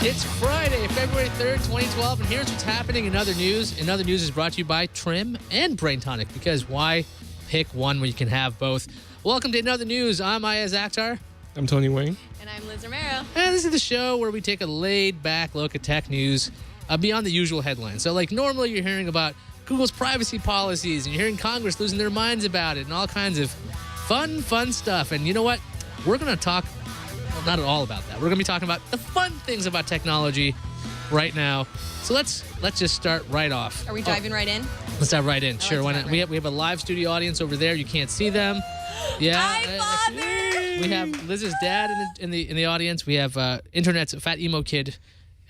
It's Friday, February 3rd, 2012, and here's what's happening in other news. In other news is brought to you by Trim and Brain Tonic, because why pick one when you can have both? Welcome to Another News. I'm Iyaz Akhtar. I'm Tony Wayne. And I'm Liz Romero. And this is the show where we take a laid-back look at tech news beyond the usual headlines. So, like, normally you're hearing about Google's privacy policies, and you're hearing Congress losing their minds about it, and all kinds of fun stuff. And you know what? We're going to talk, well, not at all about that. We're going to be talking about the fun things about technology right now. So let's just start right off. Are we diving right in? Let's dive right in. Sure, why not? Right. We have a live studio audience over there. You can't see them. Yeah. Hi, Father! We have Liz's dad in the audience. We have Internet's fat emo kid,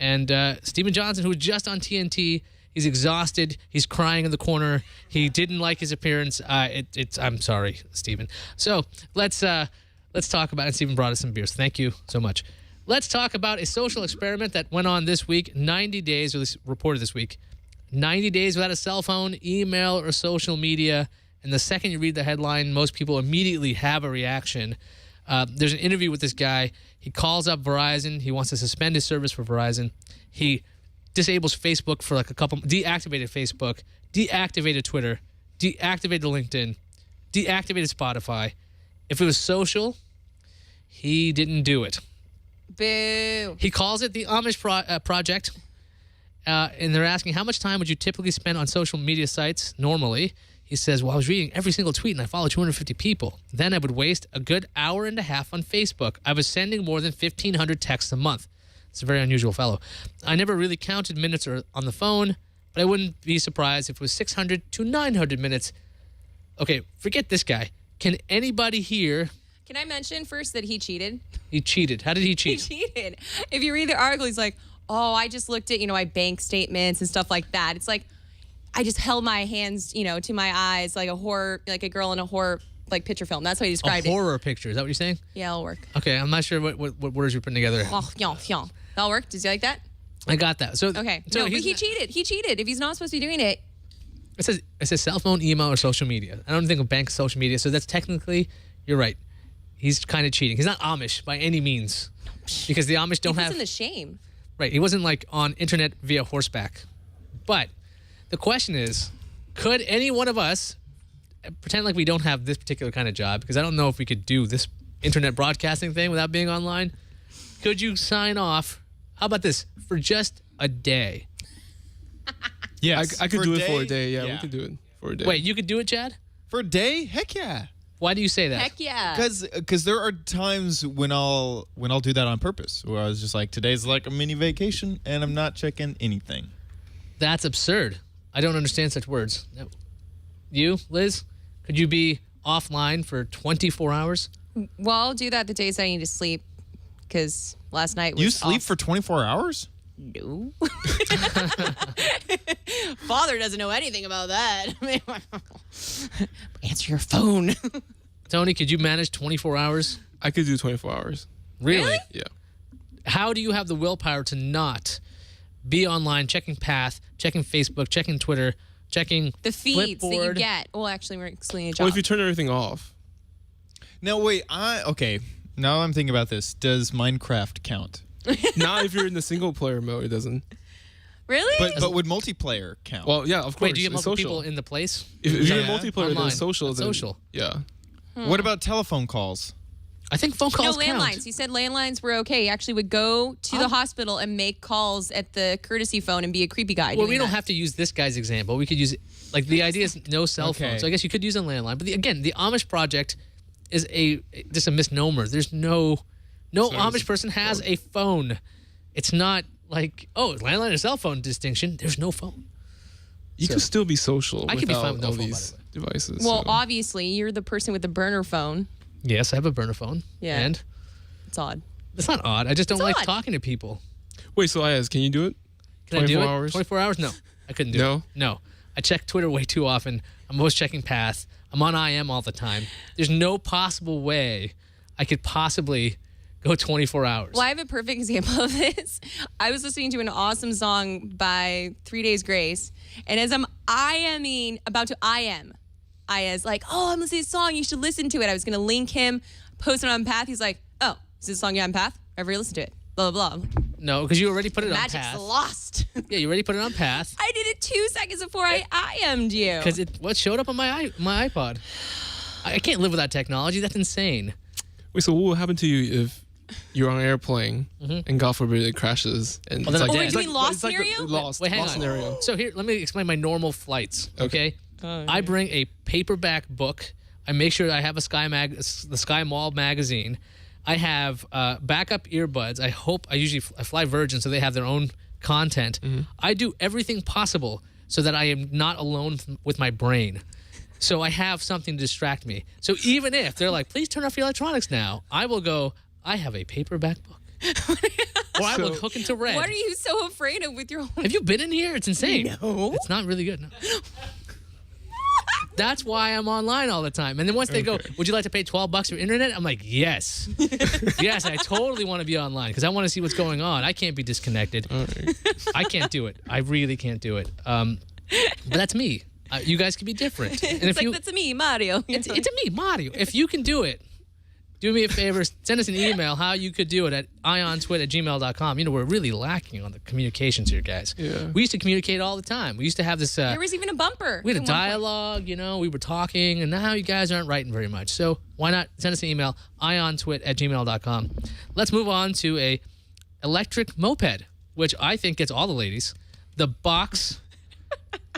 and Steven Johnson, who was just on TNT. He's exhausted. He's crying in the corner. He didn't like his appearance. I'm sorry, Steven. So let's talk about it. Steven brought us some beers. Thank you so much. Let's talk about a social experiment that went on this week. 90 days, or at least reported this week. 90 days without a cell phone, email, or social media. And the second you read the headline, most people immediately have a reaction. There's an interview with this guy. He calls up Verizon. He wants to suspend his service for Verizon. He disables Facebook for like deactivated Facebook, deactivated Twitter, deactivated LinkedIn, deactivated Spotify. If it was social, he didn't do it. Boo. He calls it the Amish project, and they're asking, how much time would you typically spend on social media sites normally? He says, well, I was reading every single tweet, and I follow 250 people. Then I would waste a good hour and a half on Facebook. I was sending more than 1,500 texts a month. It's a very unusual fellow. I never really counted minutes on the phone, but I wouldn't be surprised if it was 600 to 900 minutes. Okay, forget this guy. Can anybody here... Can I mention first that he cheated? He cheated. How did he cheat? He cheated. If you read the article, he's like, oh, I just looked at, my bank statements and stuff like that. It's like, I just held my hands, to my eyes like a girl in a horror, picture film. That's how he described it. A horror picture. Is that what you're saying? Yeah, it'll work. Okay, I'm not sure what words you're putting together. Oh, yeah. That'll work. Did you like that? I got that. So okay. So no, but he cheated. He cheated. If he's not supposed to be doing it. It says cell phone, email, or social media. I don't think of bank social media, so that's technically, you're right. He's kind of cheating. He's not Amish by any means, because the Amish don't have... He wasn't the shame. Right. He wasn't on internet via horseback. But the question is, could any one of us pretend like we don't have this particular kind of job? Because I don't know if we could do this internet broadcasting thing without being online. Could you sign off? How about this? For just a day. Yes. I could do it for a day. Yeah, we could do it for a day. Wait, you could do it, Chad? For a day? Heck yeah. Why do you say that? Heck yeah. Because there are times when I'll do that on purpose, where I was just like, today's like a mini vacation and I'm not checking anything. That's absurd. I don't understand such words. You, Liz, could you be offline for 24 hours? Well, I'll do that the days I need to sleep, because last night was You sleep off. for 24 hours? No. Father doesn't know anything about that. Answer your phone. Tony, could you manage 24 hours? I could do 24 hours. Really? Yeah. How do you have the willpower to not be online, checking Path, checking Facebook, checking Twitter, checking the feeds that you Flipboard? get? Well, actually, we're excluding a job. Well, if you turn everything off. Now, wait. Okay. Now I'm thinking about this. Does Minecraft count? Not if you're in the single player mode, it doesn't. Really? But would multiplayer count? Well, yeah, of course. Wait, do you get it's multiple social. people in the place? If you're in Yeah. multiplayer, Online. then social. Then, Social. Yeah. What about telephone calls? I think phone calls no, landlines. count. He said landlines were okay. He actually would go to the hospital and make calls at the courtesy phone and be a creepy guy. Well, doing we don't that. have to use this guy's example. We could use, the idea is no cell phone. Okay. So I guess you could use a landline. But again, the Amish project is just a misnomer. There's no Amish person has a phone. It's not like, landline or cell phone distinction. There's no phone. You could still be social. I could be without fine with no all phone, by these the devices. Well, so. obviously, you're the person with the burner phone. Yes, I have a burner phone. Yeah. And It's odd. it's not odd. I just don't It's like odd. talking to people. Wait, so Iyaz, can you do it? Can I do 24 it? hours? 24 hours? No, I couldn't do No? it. No. I check Twitter way too often. I'm always checking Path. I'm on IM all the time. There's no possible way I could possibly go 24 hours. Well, I have a perfect example of this. I was listening to an awesome song by 3 Days Grace, and as I'm about to IM, Iyaz like, oh, I'm listening to this song. You should listen to it. I was going to link him, post it on Path. He's like, oh, is this a song you have on Path? Ever listen to it? Blah, blah, blah. No, because you already put it on Magic's path. lost. Yeah, you already put it on path. I did it 2 seconds before I IM'd you. Because what showed up on my iPod. I can't live without technology. That's insane. Wait, so what will happen to you if you're on an airplane and God forbid it crashes? And then I'm dead. wait, you mean lost scenario? Lost. Wait, hang Lost on. scenario. So here, let me explain my normal flights. Okay. I bring a paperback book. I make sure I have the Sky Mall magazine. I have backup earbuds. I fly Virgin, so they have their own content. I do everything possible so that I am not alone with my brain. So I have something to distract me. So even if they're like, please turn off your electronics now, I will go, I have a paperback book. Or I will hook into red. What are you so afraid of with your own? Have you been in here? It's insane. No. It's not really good. No. That's why I'm online all the time. And then once they go, would you like to pay $12 for internet? I'm like, yes. Yes, I totally want to be online because I want to see what's going on. I can't be disconnected. I can't do it. I really can't do it. But that's me. You guys can be different. And It's like, that's me, Mario. It's me, Mario. If you can do it, do me a favor, send us an email how you could do it at iontwit@gmail.com. You know, we're really lacking on the communications here, guys. Yeah. We used to communicate all the time. We used to have this... There was even a bumper. we had a at one point. dialogue, you know, we were talking, and now you guys aren't writing very much. So why not send us an email, iontwit@gmail.com. Let's move on to a electric moped, which I think gets all the ladies. The box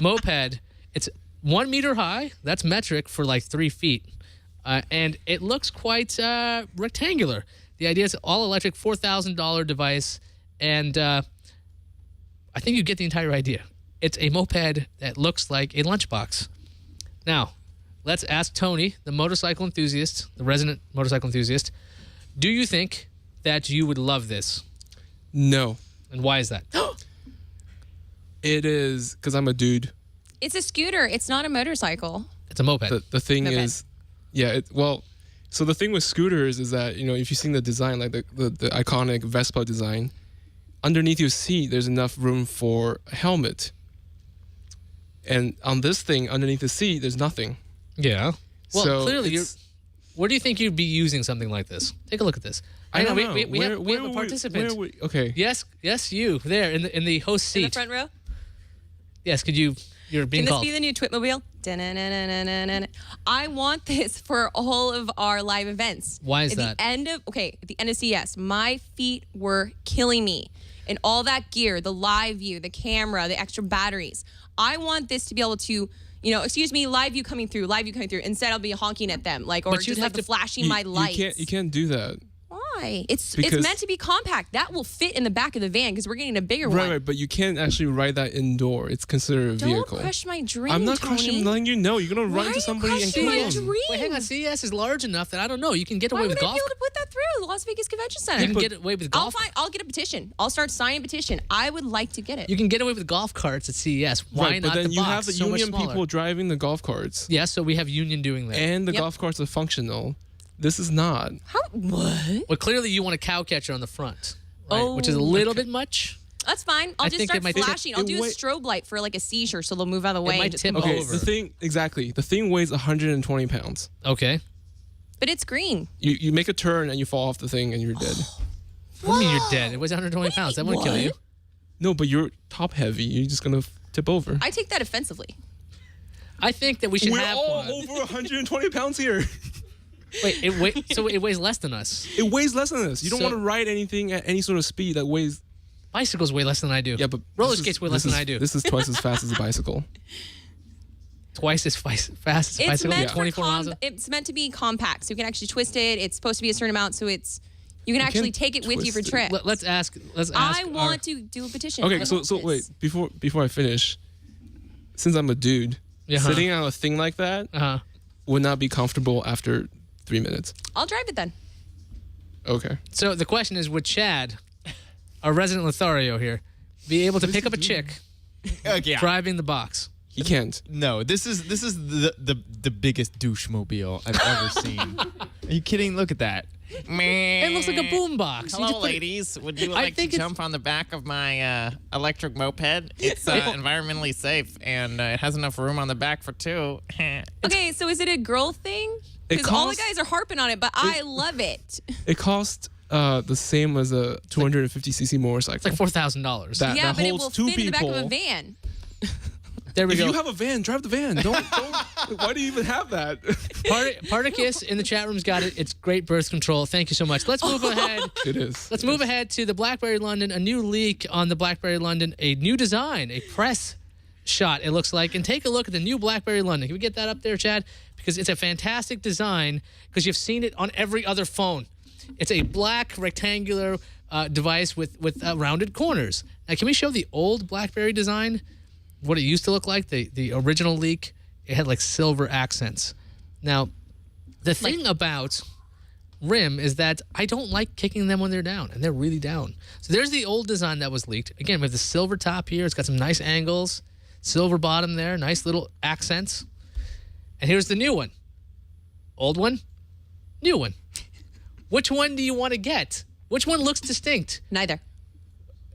moped. It's 1 meter high. That's metric for like 3 feet. And it looks quite rectangular. The idea is all electric, $4,000 device. And I think you get the entire idea. It's a moped that looks like a lunchbox. Now, let's ask Tony, the motorcycle enthusiast, the resident motorcycle enthusiast. Do you think that you would love this? No. And why is that? It is because I'm a dude. It's a scooter. It's not a motorcycle. It's a moped. The thing Moped. is, yeah, so the thing with scooters is that, you know, if you've seen the design, like the iconic Vespa design, underneath your seat, there's enough room for a helmet. And on this thing, underneath the seat, there's nothing. Yeah. Well, So clearly, where do you think you'd be using something like this? Take a look at this. I don't know. We have a participant. Okay. Yes, you there in the host seat. In the front row. Yes, could you? You're being Can called. this be the new Twitmobile? Da-na-na-na-na-na-na. I want this for all of our live events. Why is at that? The end of CES, my feet were killing me. And all that gear, the live view, the camera, the extra batteries. I want this to be able to, you know, excuse me, live view coming through. Instead, I'll be honking at them, like, or But you'd just have like to- flashing my lights. You can't do that. Why? It's Because- meant to be compact. That will fit in the back of the van because we're getting a bigger one. Right, but you can't actually ride that indoor. It's considered a Don't vehicle. crush my dream, I'm not Tony. crushing. I'm letting you know. You're gonna Why run are into you somebody and crushing kill my them. dream? Wait, hang on. CES is large enough that I don't know. You can get Why away would with I golf. be able to put that through the Las Vegas Convention Center? You can get away with golf. I'll get a petition. I'll start signing a petition. I would like to get it. You can get away with golf carts at CES. Why Right, not but then the you box? have the So much union smaller. people driving the golf carts, Yes, so we have union doing that. and the Yep. golf carts are functional. This is not. How? What? Well, clearly you want a cow catcher on the front, right? Which is a little bit much. That's fine. I'll I just think start it might tip- flashing. I'll it do a wait- strobe light for like a seizure, so they'll move out of the way. might and just tip move. Okay, over. the thing weighs 120 pounds. Okay. But it's green. You make a turn and you fall off the thing and you're dead. What do you mean you're dead? It weighs 120 pounds. That wouldn't kill What? you. No, but you're top heavy. You're just gonna tip over. I take that offensively. I think that we should We're have all one. over 120 pounds here. Wait, so it weighs less than us. It weighs less than this. You don't So- want to ride anything at any sort of speed that weighs. Bicycles weigh less than I do. Yeah, but roller this is- skates weigh less this than is- I do. This is twice as fast as a bicycle. Twice as fast as a It's bicycle. meant for 24 miles. it's meant to be compact, so you can actually twist it. It's supposed to be a certain amount, so you can actually take it with you for twist it. trips. Let's ask. I want to do a petition. Okay, I so want wait this. before I finish. Since I'm a dude, Yeah. sitting on a thing like that Uh-huh. would not be comfortable after 3 minutes. I'll drive it then. Okay. So the question is, would Chad, our resident Lothario here, be able to pick up a chick Yeah. driving the box? He can't. No, this is the biggest douche mobile I've ever seen. Are you kidding? Look at that. It looks like a boom box. You Hello, just put it- ladies. Would you I like to think it's- jump on the back of my electric moped? It's environmentally safe, and it has enough room on the back for two. Okay, so is it a girl thing? It Because all the costs- guys are harping on it, but I love it. It costs the same as a 250cc motorcycle. It's like $4,000. That- Yeah, but it holds will two fit in the back of a people. van. There we If go. you have a van, drive the van. Don't. Why do you even have that? Particus in the chat room's got it. It's great birth control. Thank you so much. Let's move ahead. It is. Let's move ahead to the Blackberry London. A new leak on the Blackberry London. A new design. A press shot, it looks like. And take a look at the new Blackberry London. Can we get that up there, Chad? Because it's a fantastic design because you've seen it on every other phone. It's a black rectangular device with rounded corners. Now, can we show the old Blackberry design? What it used to look like, the original leak, it had like silver accents. Now, the thing about RIM is that I don't like kicking them when they're down, and they're really down. So there's the old design that was leaked. Again, we have the silver top here. It's got some nice angles, silver bottom there, nice little accents. And here's the new one. Old one, new one. Which one do you want to get? Which one looks distinct? Neither.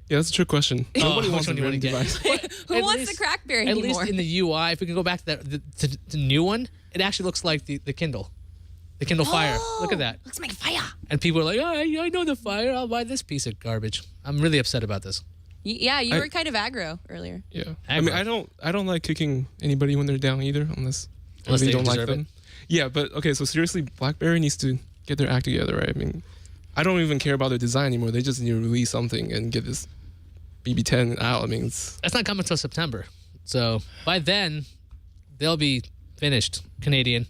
Yeah, that's a trick question. Nobody which wants a one do you RIM wanna get? device. Who At wants least- the Crackberry At anymore? least in the UI, if we can go back to the new one, it actually looks like the Kindle. The Kindle Fire. Look at that. Looks like fire. And people are like, oh, I know the Fire. I'll buy this piece of garbage. I'm really upset about this. Yeah, you were kind of aggro earlier. Yeah. I mean, I don't like kicking anybody when they're down either, unless Unless they they don't like deserve them. Yeah, but okay. So seriously, BlackBerry needs to get their act together, right? I mean, I don't even care about their design anymore. They just need to release something and get this BB10 out. I mean, it's That's not coming until September. So by then, they'll be finished, Canadian.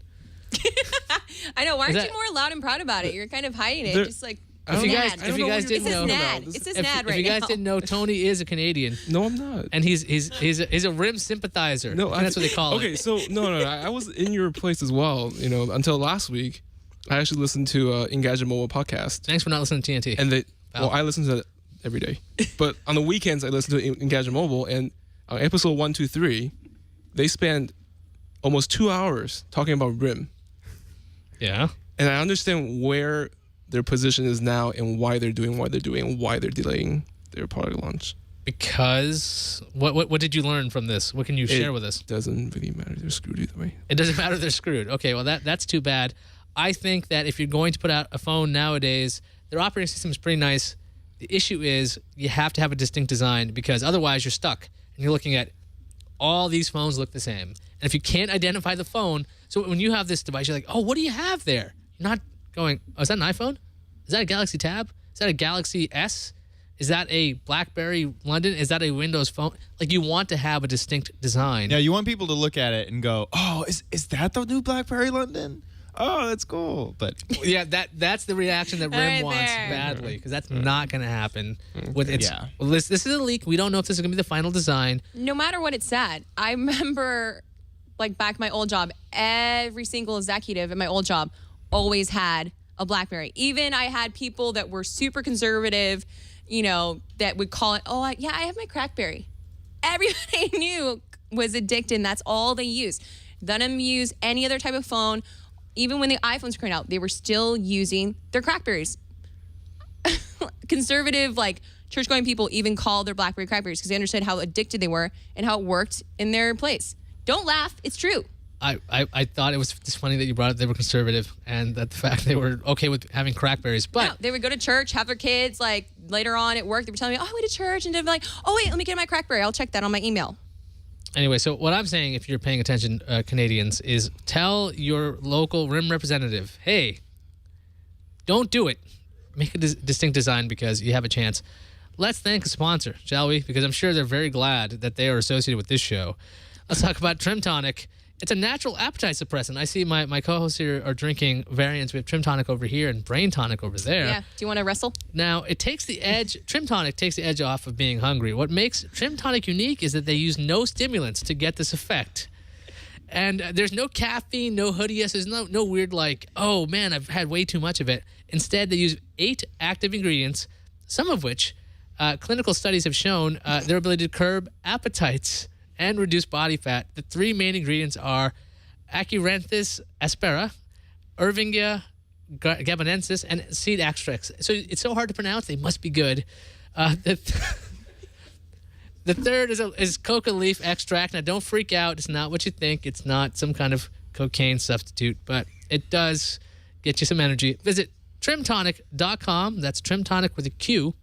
I know. Why aren't that- you more loud and proud about it? You're kind of hiding it. There- Just like, I don't know- Nad. I don't if you know guys what didn't It know, says Nad. It says Nad if right you guys now. didn't know, Tony is a Canadian, no, I'm not. and he's a RIM sympathizer. No, that's what they call okay, it. so no, I was in your place as well. You know, until last week, I actually listened to Engadget Mobile podcast, Thanks for not listening to TNT. and they. Wow. Well, I listen to it every day, but on the weekends I listen to Engadget Mobile, and on episode 1, 2, 3, they spend almost 2 hours talking about RIM, yeah. and I understand where their position is now and why they're doing what they're doing and why they're delaying their product launch. Because what did you learn from this? What can you share with us? Doesn't really matter. They're screwed either way. It doesn't matter. They're screwed. Okay, well that's too bad. I think that if you're going to put out a phone nowadays, their operating system is pretty nice. The issue is you have to have a distinct design because otherwise you're stuck and you're looking at all these phones look the same. And if you can't identify the phone, so when you have this device, you're like, oh, what do you have there? You're not going, oh, is that an iPhone? Is that a Galaxy Tab? Is that a Galaxy S? Is that a Blackberry London? Is that a Windows phone? Like you want to have a distinct design. Yeah, you want people to look at it and go, "Oh, is that the new BlackBerry London? Oh, that's cool." But Yeah, that's the reaction that RIM Right wants there. badly because that's not going to happen. With its, Yeah. well, this is a leak. We don't know if this is going to be the final design. no matter what it said, I remember, like back my old job, every single executive at my old job always had a BlackBerry. Even I had people that were super conservative, you know, that would call it, I have my Crackberry. Everybody I knew was addicted, and that's all they used. None of them use any other type of phone. Even when the iPhones came out, they were still using their Crackberries. Conservative, like church-going people even called their BlackBerry Crackberries because they understood how addicted they were and how it worked in their place. Don't laugh. It's true. I thought it was just funny that you brought up they were conservative and that the fact they were okay with having Crackberries. But No, they would go to church, have their kids, like later on at work, they were telling me, I went to church, and they'd be like, oh, wait, let me get my Crackberry. I'll check that on my email. anyway, so what I'm saying, if you're paying attention, Canadians, is tell your local RIM representative, hey, don't do it. Make a distinct design because you have a chance. Let's thank a sponsor, shall we? Because I'm sure they're very glad that they are associated with this show. Let's talk about Trim Tonic. It's a natural appetite suppressant. I see my co-hosts here are drinking variants. We have Trim Tonic over here and Brain Tonic over there. Yeah. Do you want to wrestle? Now, it takes the edge, Trim Tonic takes the edge off of being hungry. What makes Trim Tonic unique is that they use no stimulants to get this effect. And there's no caffeine, no hoodie. There's no weird like, oh man, I've had way too much of it. Instead, they use 8 active ingredients, some of which clinical studies have shown their ability to curb appetites and reduce body fat. The 3 main ingredients are Acuranthus aspera, Ervingia gabonensis, and seed extracts. So it's so hard to pronounce. They must be good. The third is coca leaf extract. Now, don't freak out. It's not what you think. It's not some kind of cocaine substitute, but it does get you some energy. Visit trimtonic.com. That's trimtonic with a Q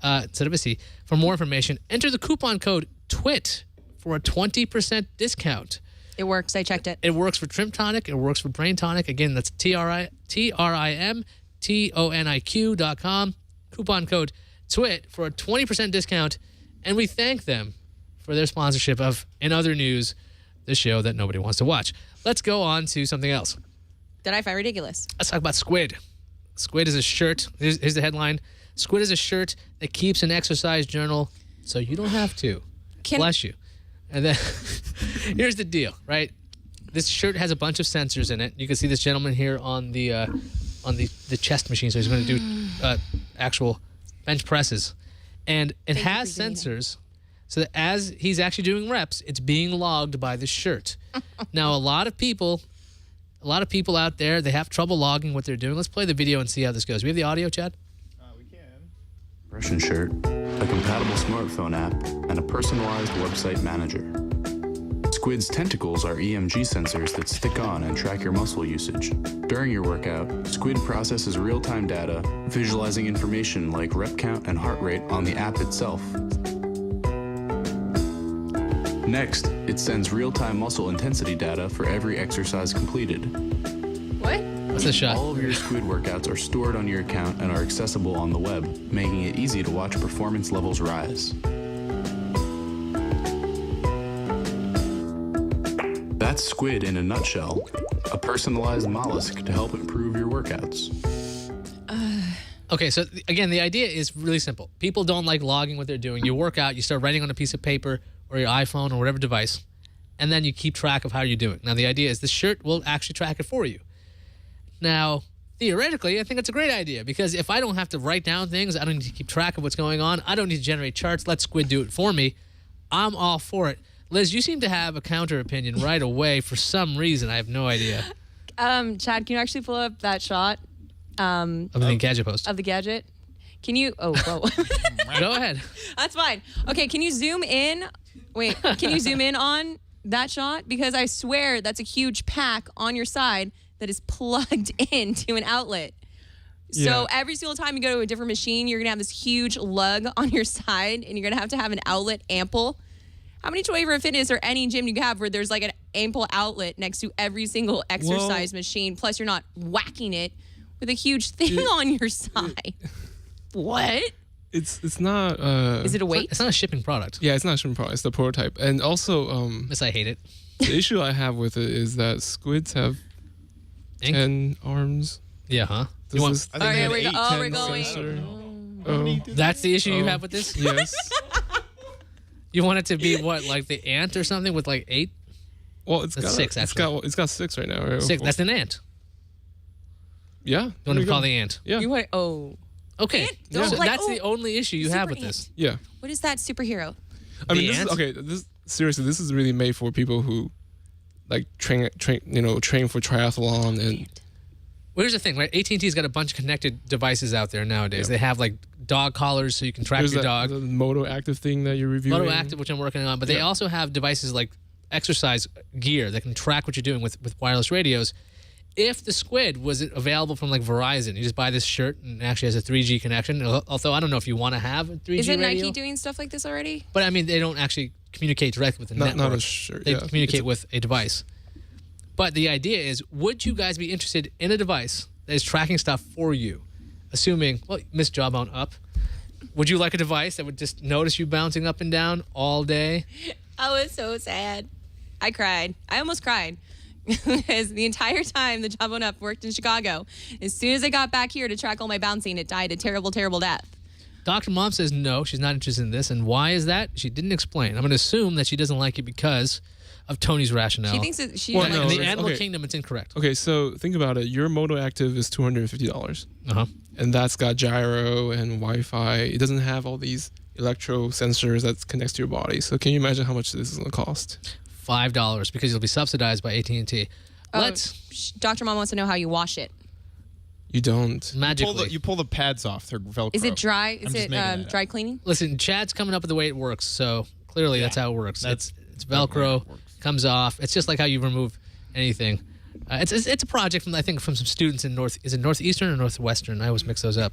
instead of a C. For more information, enter the coupon code TWiT for a 20% discount. It works. I checked it. It works for Trim Tonic. It works for Brain Tonic. Again, that's TRIMTONIQ.com. Coupon code TWiT for a 20% discount. And we thank them for their sponsorship of In Other News, the show that nobody wants to watch. Let's go on to something else. That I find ridiculous. Let's talk about Squid. Squid is a shirt. Here's the headline. Squid is a shirt that keeps an exercise journal so you don't have to. Bless you. And then here's the deal, right? This shirt has a bunch of sensors in it. You can see this gentleman here on the chest machine. So he's going to do actual bench presses. And it has sensors so that as he's actually doing reps, it's being logged by the shirt. Now, a lot of people out there, they have trouble logging what they're doing. Let's play the video and see how this goes. We have the audio, Chad? We can. Compression shirt, a compatible smartphone app, and a personalized website manager. Squid's tentacles are EMG sensors that stick on and track your muscle usage. During your workout, Squid processes real-time data, visualizing information like rep count and heart rate on the app itself. Next, it sends real-time muscle intensity data for every exercise completed. What? What's the shot? All of your Squid workouts are stored on your account and are accessible on the web, making it easy to watch performance levels rise. That's Squid in a nutshell, a personalized mollusk to help improve your workouts. Okay, so again, the idea is really simple. People don't like logging what they're doing. You work out, you start writing on a piece of paper or your iPhone or whatever device, and then you keep track of how you're doing. Now, the idea is the shirt will actually track it for you. Now, theoretically, I think it's a great idea because if I don't have to write down things, I don't need to keep track of what's going on, I don't need to generate charts, let Squid do it for me, I'm all for it. Liz, you seem to have a counter opinion right away for some reason. I have no idea. Chad, can you actually pull up that shot Of the gadget post. of the gadget? Can you? Oh, whoa. Go ahead. That's fine. Okay, can you zoom in? Wait, can you zoom in on that shot? Because I swear that's a huge pack on your side that is plugged into an outlet. So every single time you go to a different machine, you're going to have this huge lug on your side, and you're going to have an outlet ample. How many Toy for Fitness or any gym do you have where there's like an ample outlet next to every single exercise machine? Plus, you're not whacking it with a huge thing on your side. What? It's not. Is it a weight? It's not a shipping product. Yeah, it's not a shipping product. It's the prototype. And also, Yes, I hate it. the issue I have with it is that squids have Ink? 10 arms. Yeah, huh? Does You want- this I All right, think here we it go. had Oh, 10 we're going. sensor? Oh, That's the issue you Oh. have with this? yes. You want it to be what, like the ant or something with like 8? Well, it's That's got 6, actually. It's got 6 right now. Right? 6. That's an ant. Yeah. You want to call the ant? Yeah. You want? Oh, Okay. Don't So like, that's the oh, only issue you have with super this. Yeah. what is that superhero? I mean, The this is, ant? okay. Seriously, this is really made for people who like train for triathlon and Well, here's the thing, right? AT&T's got a bunch of connected devices out there nowadays. They have like dog collars so you can track there's your that dog. the Moto Active thing that you're reviewing. Moto Active, which I'm working on, but they also have devices like exercise gear that can track what you're doing with wireless radios. If the Squid was available from like Verizon, you just buy this shirt and it actually has a 3G connection. Although I don't know if you want to have a 3G Isn't radio. Nike doing stuff like this already? But I mean, they don't actually communicate directly with the network. Not a shirt. They yeah. communicate with a device. But the idea is, would you guys be interested in a device that is tracking stuff for you? Assuming, well, Miss Jawbone up. Would you like a device that would just notice you bouncing up and down all day? I was so sad. I cried. I almost cried. Because the entire time the Jawbone Up worked in Chicago, as soon as I got back here to track all my bouncing, it died a terrible, terrible death. Dr. Mom says no, she's not interested in this. And why is that? She didn't explain. I'm going to assume that she doesn't like it because of Tony's rationale. She thinks that she. Well, in no, the it's- animal okay. kingdom, it's incorrect. Okay, so think about it. Your Moto Active is $250, Uh-huh. and that's got gyro and Wi-Fi. It doesn't have all these electro sensors that connects to your body. So can you imagine how much this is going to cost? $5 because you'll be subsidized by AT&T. Let's Dr. Mom wants to know how you wash it. You don't. magically. You pull the pads off. They're Velcro. Is it dry? I'm Is just it making that up. dry cleaning? Listen, Chad's coming up with the way it works, so clearly that's how it works. That's It's the way Velcro, it works. comes off. It's just like how you remove anything. It's a project from I think from some students in Is it Northeastern or Northwestern? I always mix those up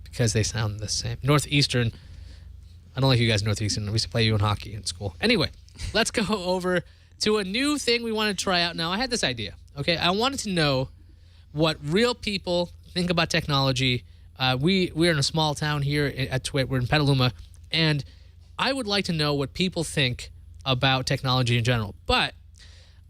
because they sound the same. Northeastern. I don't like you guys Northeastern. We used to play you in hockey in school. Anyway, let's go over to a new thing we want to try out now. I had this idea. Okay, I wanted to know what real people think about technology. We're in a small town here at TWiT. We're in Petaluma, and I would like to know what people think about technology in general. But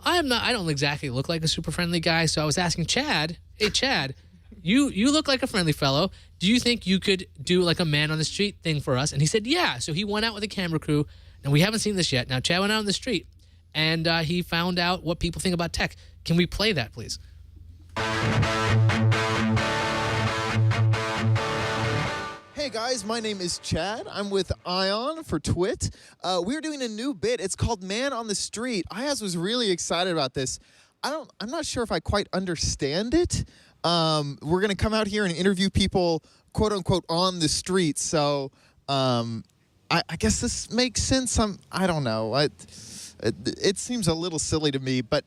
I don't exactly look like a super friendly guy, so I was asking Chad, hey Chad, you look like a friendly fellow. Do you think you could do like a man on the street thing for us? And he said, yeah. So he went out with a camera crew, and we haven't seen this yet. Now Chad went out on the street, and he found out what people think about tech. Can we play that, please? Hey guys, my name is Chad. I'm with Ion for TWiT. We're doing a new bit. It's called Man on the Street. Iyaz was really excited about this. I'm not sure if I quite understand it. We're going to come out here and interview people, quote unquote, on the street. So I guess this makes sense. I don't know. It seems a little silly to me, but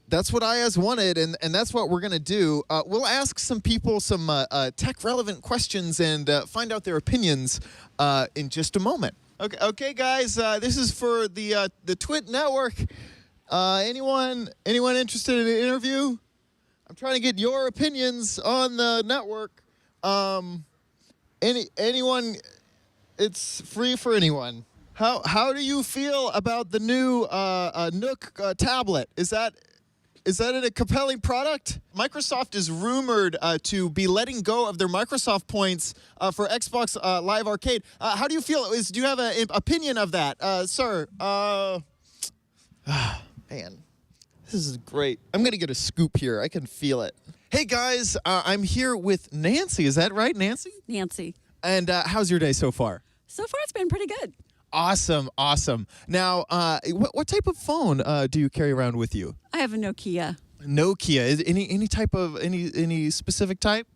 that's what Iyaz wanted, and that's what we're going to do. We'll ask some people some tech-relevant questions and find out their opinions in just a moment. Okay, guys, this is for the TWiT network. Anyone interested in an interview? I'm trying to get your opinions on the network. Anyone? It's free for anyone. How do you feel about the new Nook tablet? Is that a compelling product? Microsoft is rumored to be letting go of their Microsoft points for Xbox Live Arcade. How do you feel? Do you have an opinion of that, sir? Man, this is great. I'm going to get a scoop here. I can feel it. Hey, guys, I'm here with Nancy. Is that right, Nancy? Nancy. And how's your day so far? So far, it's been pretty good. Awesome. Now, what type of phone do you carry around with you? I have a Nokia. Nokia. Is any type of any specific type?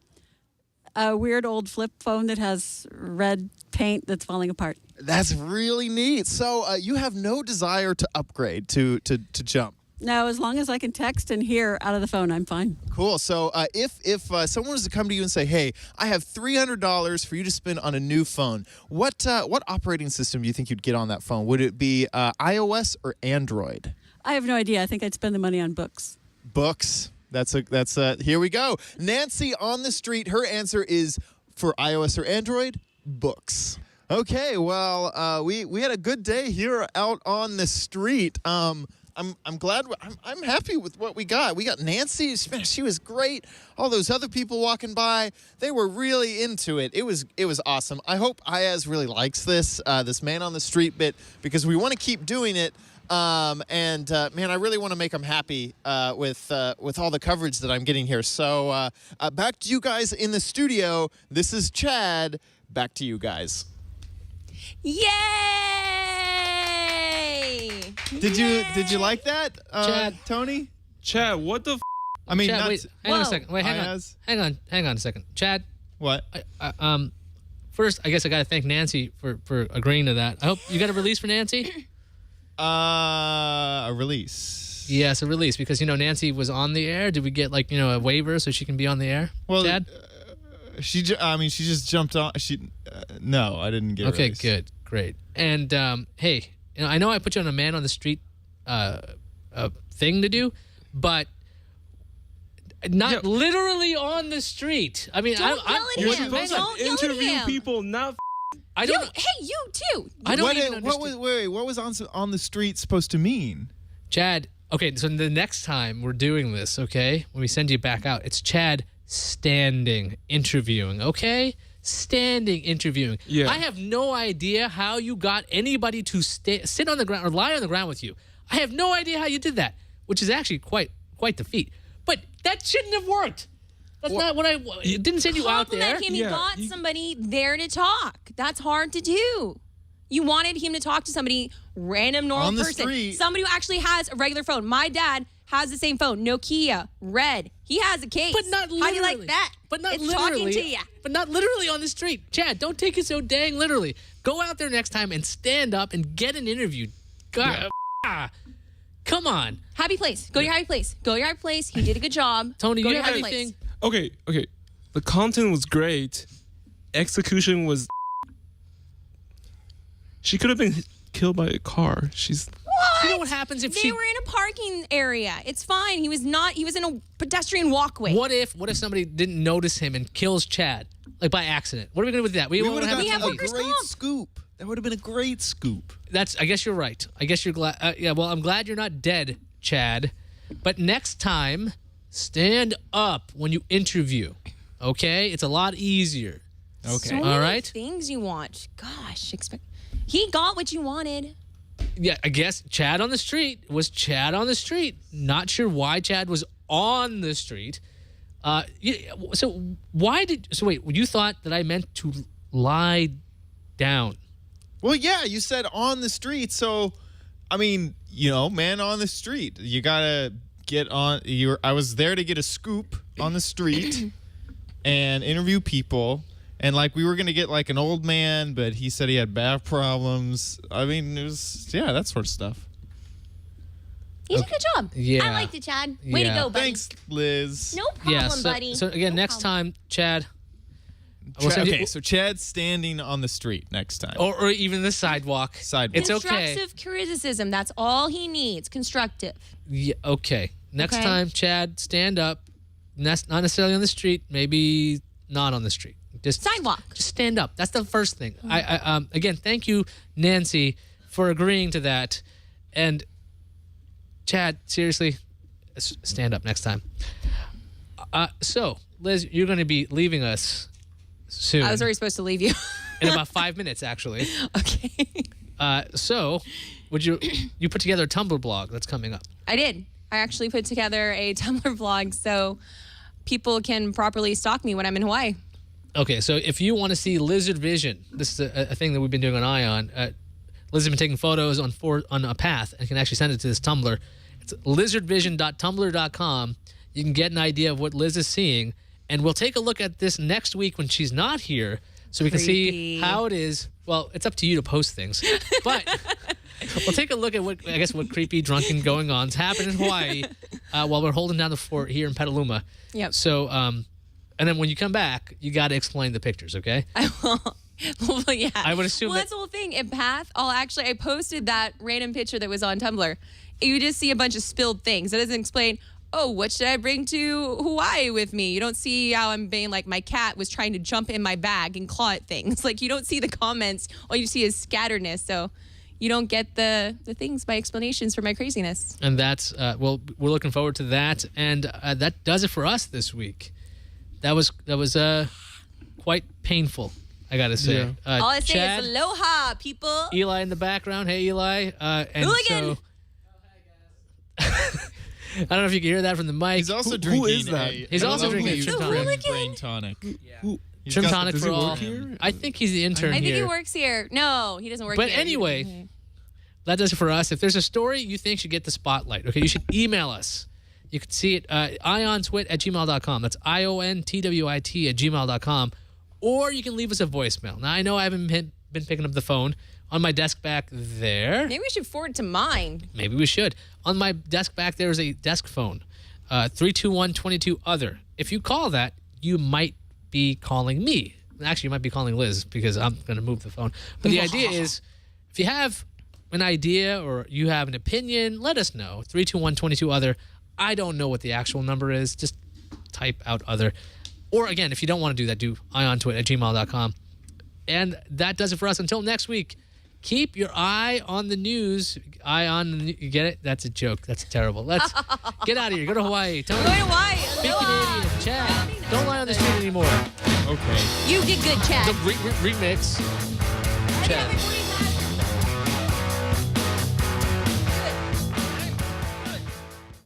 A weird old flip phone that has red paint that's falling apart. That's really neat. So you have no desire to upgrade to jump. No, as long as I can text and hear out of the phone, I'm fine. Cool. So if someone was to come to you and say, "Hey, I have $300 for you to spend on a new phone," what operating system do you think you'd get on that phone? Would it be iOS or Android? I have no idea. I think I'd spend the money on books. Books. That's here we go. Nancy on the street. Her answer is for iOS or Android. Books. Okay. Well, we had a good day here out on the street. I'm glad. I'm happy with what we got. We got Nancy. She was great. All those other people walking by, they were really into it. It was awesome. I hope Iyaz really likes this man on the street bit, because we want to keep doing it. Man, I really want to make him happy with all the coverage that I'm getting here. So back to you guys in the studio. This is Chad. Back to you guys. Yay! Did you like that, Chad. Tony? Chad, what the? I mean, Chad, not wait, hang on a second. Wait, Iyaz. hang on a second. Chad, What? first, I guess I got to thank Nancy for agreeing to that. I hope you got a release for Nancy. A release. Yes, a release, because Nancy was on the air. Did we get a waiver so she can be on the air? Well, Chad. She just jumped on. No, I didn't get. Okay, released. good, great. And hey, I know I put you on a man on the street thing to do, but not literally on the street. I mean, Don't yell at You're him. supposed Don't to yell at interview him. people, not. I don't. Hey, you too. I don't What, even what understand. was what was on the street supposed to mean? Chad. Okay, so the next time we're doing this, okay, when we send you back out, it's Chad standing interviewing. Okay, standing interviewing. Yeah. I have no idea how you got anybody to sit on the ground or lie on the ground with you. I have no idea how you did that, which is actually quite the feat. But that shouldn't have worked. That's not what it didn't send you out there. Compliment him. He Yeah, got somebody there to talk. That's hard to do. You wanted him to talk to somebody, random, normal On the person. street. Somebody who actually has a regular phone. My dad has the same phone, Nokia, red. He has a case. But not literally. How do you like that? But not it's literally. talking to you. But not literally on the street. Chad, don't take it so dang literally. Go out there next time and stand up and get an interview. God, come Come on. Happy place. Go to your happy place. Go to your happy place. He did a good job. Tony, Go you to your have happy place. anything? Okay. The content was great. Execution was. She could have been killed by a car. She's. What? You know what happens if they were in a parking area. It's fine. He was in a pedestrian walkway. What if somebody didn't notice him and kills Chad, like by accident? What are we gonna do with that? We won't would have have gotten a workers' great comp. scoop. That would have been a great scoop. I guess you're right. I guess you're glad. Yeah. Well, I'm glad you're not dead, Chad. But next time, stand up when you interview. Okay, it's a lot easier. Okay. So All many right. things you want. Gosh, he got what you wanted. Yeah, I guess Chad on the street was Chad on the street. Not sure why Chad was on the street. So wait, you thought that I meant to lie down? Well, yeah, you said on the street. So, I mean, man on the street. You gotta get on. I was there to get a scoop on the street and interview people. And we were gonna get an old man, but he said he had back problems. I mean, it was that sort of stuff. You did a good job. Yeah. I liked it, Chad. Way to go, buddy. Thanks, Liz. No problem, buddy. So again, No next problem. time, Chad. we'll send you- Okay, so Chad's standing on the street next time. or even the sidewalk. Sidewalk. It's okay. Constructive criticism. That's all he needs. Constructive. Yeah, okay. Next Okay. time, Chad, stand up. Not necessarily on the street. Maybe not on the street. Just Sidewalk. Just stand up. That's the first thing. Again, thank you, Nancy, for agreeing to that. And Chad, seriously, stand up next time. So, Liz, you're going to be leaving us soon. I was already supposed to leave you. In about 5 minutes, actually. Okay. So, would you put together a Tumblr blog that's coming up? I did. I actually put together a Tumblr blog so people can properly stalk me when I'm in Hawaii. Okay, so if you want to see lizard vision, this is a thing that we've been doing on Ion. Liz has been taking photos on a path and can actually send it to this Tumblr. It's lizardvision.tumblr.com. You can get an idea of what Liz is seeing, and we'll take a look at this next week when she's not here, so we can see Creepy. how it is. Well, it's up to you to post things, but we'll take a look at what creepy, drunken going-ons happen in Hawaii while we're holding down the fort here in Petaluma. Yep. So, and then when you come back, you got to explain the pictures, okay? I will. Well, yeah. I would assume Well, that's the whole thing. In Path, I posted that random picture that was on Tumblr. You just see a bunch of spilled things. It doesn't explain, what should I bring to Hawaii with me? You don't see how I'm being my cat was trying to jump in my bag and claw at things. You don't see the comments. All you see is scatteredness. So you don't get the things, my explanations for my craziness. And that's, we're looking forward to that. And that does it for us this week. That was quite painful, I got to say. Yeah. All I say Chad, is aloha, people. Eli in the background. Hey, Eli. And Hooligan. so, I don't know if you can hear that from the mic. He's also Who drinking. is that? He's also drinking Trim Trim brain tonic. Trim tonic does for he all. work here? I think he's the intern I think here. he works here. No, he doesn't work But here. anyway, that does it for us. If there's a story you think should get the spotlight, okay, you should email us. You can see it, iontwit@gmail.com. That's iontwit@gmail.com. Or you can leave us a voicemail. Now, I know I haven't been picking up the phone. On my desk back there. Maybe we should forward to mine. Maybe we should. On my desk back there is a desk phone. 321-22-OTHER. If you call that, you might be calling me. Actually, you might be calling Liz because I'm going to move the phone. But the idea is, if you have an idea or you have an opinion, let us know. 321-22-OTHER. I don't know what the actual number is. Just type out other. Or again, if you don't want to do that, do iontwit@gmail.com. And that does it for us. Until next week, keep your eye on the news. You get it? That's a joke. That's terrible. Let's get out of here. Go to Hawaii. Tony, Go to Hawaii. speak Aloha. Canadian. Chad, don't lie on the street anymore. Okay. You did good, Chad. The remix. Chad.